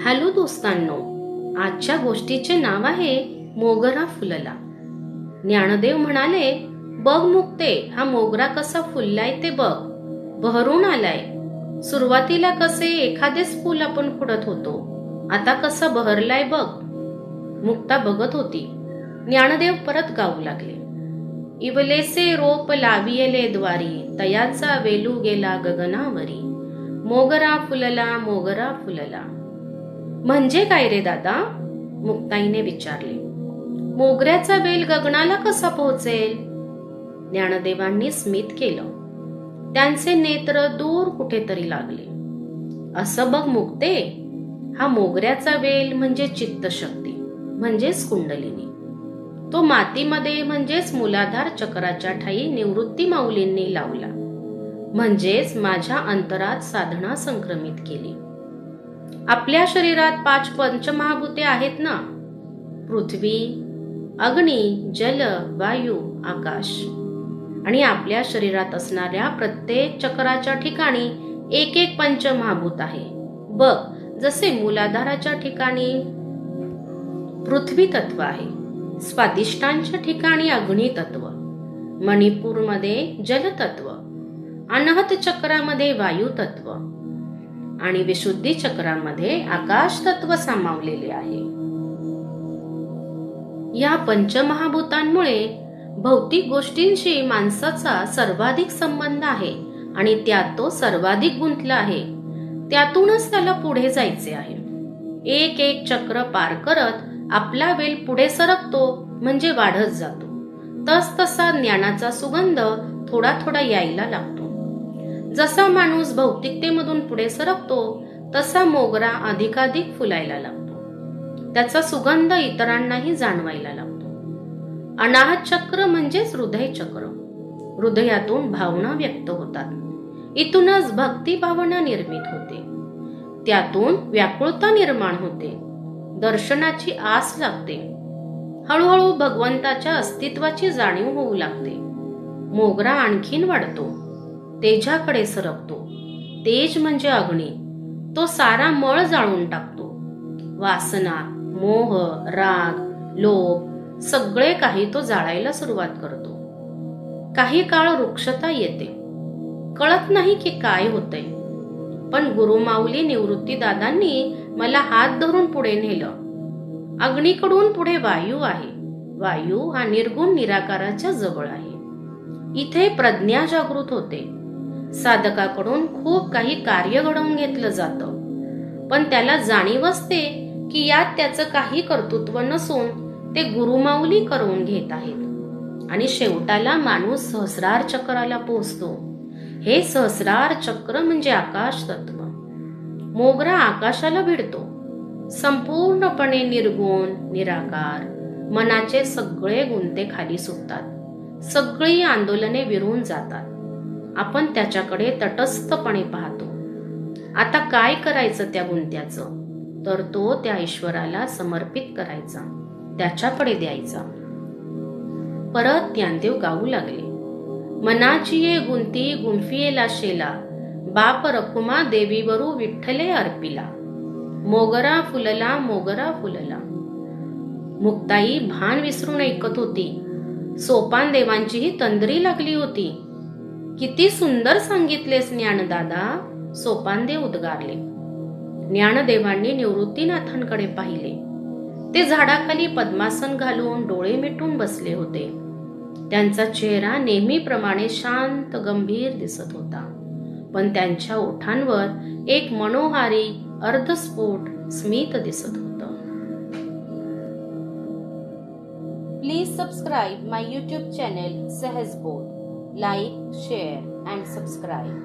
Hello दोस्तांनो, आजच्या गोष्टीचे नाव आहे मोगरा फुलला. ज्ञानदेव म्हणाले, बघ मुक्ते, हा मोगरा कसा फुललाय ते बघ, बहरून आलाय. सुरुवातीला कसे एखादेच फूल आपण खुडत होतो, आता कसा बहरलाय बघ. मुक्ता बघत होती. ज्ञानदेव परत गाऊ लागले, इवलेसे रोप लावियले द्वारी, तयाचा वेलू गेला गगनावरी, मोगरा फुलला मोगरा फुलला. म्हणजे काय रे दादा? मुक्ताईने विचारले. मोगऱ्याचा वेल गगनाला कसा पोहोचेल? ज्ञानदेवांनी स्मित केलं. त्यांचे नेत्र दूर कुठेतरी लागले. असं बघ मुक्ते, हा मोगऱ्याचा वेल म्हणजे चित्तशक्ती, म्हणजेच कुंडलिनी. तो मातीमध्ये म्हणजेच मूलाधार चक्राच्या ठायी निवृत्ती माऊलींनी लावला, म्हणजेच माझ्या अंतरात साधना संक्रमित केली. आपल्या शरीरात 5 पंचमहाभूते आहेत ना, पृथ्वी, अग्नी, जल, वायू, आकाश. आणि आपल्या शरीरात असणाऱ्या प्रत्येक चक्राच्या ठिकाणी एक एक पंचमहाभूत आहे. बघ, जसे मूलाधाराच्या ठिकाणी पृथ्वी तत्व आहे, स्वादिष्टांच्या ठिकाणी अग्नी तत्व, मणिपूरमध्ये जल तत्व, अनाहत चक्रामध्ये वायू तत्व आणि विशुद्धी चक्रामध्ये आकाश तत्व सामावलेले आहे. या पंचमहाभूतांमुळे भौतिक गोष्टींशी माणसाचा सर्वाधिक संबंध आहे आणि त्यात तो सर्वाधिक गुंतला आहे. त्यातूनच त्याला पुढे जायचे आहे. एक एक चक्र पार करत आपला वेल पुढे सरकतो, म्हणजे वाढत जातो. तसतसा ज्ञानाचा सुगंध थोडा थोडा यायला लागतो. जसा माणूस भौतिकतेमधून पुढे सरकतो, तसा मोगरा अधिकाधिक फुलायला लागतो. त्याचा सुगंध इतरांनाही जाणवायला लागतो. अनाहत चक्र म्हणजेच हृदय चक्र. हृदयातून भावना व्यक्त होतात. इथूनच भक्ती भावना निर्मित होते. त्यातून व्याकुळता निर्माण होते. दर्शनाची आस लागते. हळूहळू भगवंताच्या अस्तित्वाची जाणीव होऊ लागते. मोगरा आणखीन वाढतो, तेजाकडे सरकतो. तेज म्हणजे अग्नी. तो सारा मळ जाळून टाकतो. वासना, मोह, राग, लोभ सगळे काही तो जाळायला सुरुवात करतो. काही काळ वृक्षता येते. कळत नाही की काय होतंय. पण गुरुमाऊली निवृत्ती दादांनी मला हात धरून पुढे नेलं. अग्नीकडून पुढे वायू आहे. वायू हा निर्गुण निराकाराच्या जवळ आहे. इथे प्रज्ञा जागृत होते. साधकाकडून खूप काही कार्य घडवून घेतलं जातं, पण त्याला जाणीव असते की यात त्याचं काही कर्तृत्व नसून ते गुरुमाऊली करून घेत आहेत. आणि शेवटाला माणूस सहस्रार चक्राला पोहोचतो. हे सहस्रार चक्र म्हणजे आकाश तत्व. मोगरा आकाशाला भिडतो. संपूर्णपणे निर्गुण निराकार. मनाचे सगळे गुंते खाली सुटतात. सगळी आंदोलने विरून जातात. आपण त्याच्याकडे तटस्थपणे पाहतो. आता काय करायचं त्या गुंत्याचं? तर तो त्या ईश्वराला समर्पित करायचा, त्याच्याकडे द्यायचा. परत ज्ञानदेव गाऊ लागले, मनाची ये गुंती गुंफियेला शेला, बाप रखुमा देवीवरू विठ्ठले अर्पिला, मोगरा फुलला मोगरा फुलला. मुक्ताई भान विसरून ऐकत होती. सोपान देवांचीही तंद्री लागली होती. किती सुंदर सांगितलेस ज्ञानदादा, सोपानदेव उद्गारले. ज्ञानदेवांनी निवृत्तीनाथांकडे पाहिले. ते झाडाखाली पद्मासन घालून डोळे मिटून बसले होते. त्यांचा चेहरा नेहमीप्रमाणे शांत गंभीर दिसत होता, पण त्यांच्या ओठांवर एक मनोहारी अर्धस्फोट स्मित दिसत होतं. Please subscribe my YouTube channel सहज बोध. Like, share and subscribe.